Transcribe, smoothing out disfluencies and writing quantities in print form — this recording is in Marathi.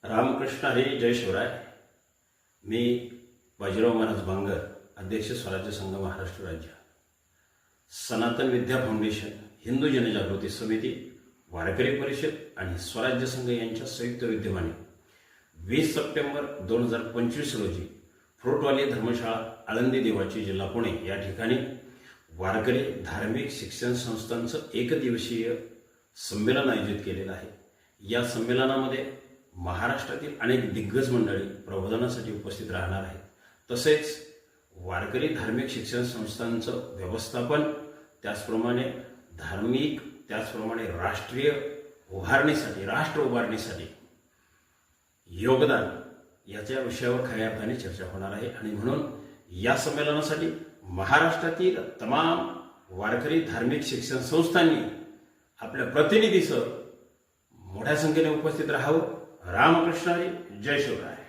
रामकृष्ण हरी जय शिवराय. मी बाजीराव महाराज बांगर, अध्यक्ष स्वराज्य संघ महाराष्ट्र राज्य. सनातन विद्या फाउंडेशन, हिंदू जनजागृती समिती, वारकरी परिषद आणि स्वराज्य संघ यांच्या संयुक्त विद्यमाने 20 सप्टेंबर 2025 रोजी फ्रूटवाली धर्मशाळा, आळंदी देवाची, जिल्हा पुणे या ठिकाणी वारकरी धार्मिक शिक्षण संस्थांचं एकदिवसीय संमेलन आयोजित केलेलं आहे. या संमेलनामध्ये महाराष्ट्रातील अनेक दिग्गज मंडळी प्रबोधनासाठी उपस्थित राहणार आहेत. तसेच वारकरी धार्मिक शिक्षण संस्थांचं व्यवस्थापन, त्याचप्रमाणे धार्मिक, त्याचप्रमाणे राष्ट्रीय उभारणीसाठी, राष्ट्र उभारणीसाठी योगदान याच्या विषयावर खऱ्या अर्थाने चर्चा होणार आहे. आणि म्हणून या संमेलनासाठी महाराष्ट्रातील तमाम वारकरी धार्मिक शिक्षण संस्थांनी आपल्या प्रतिनिधीसह मोठ्या संख्येने उपस्थित राहावं. रामकृष्ण हरी, जय शिवराय.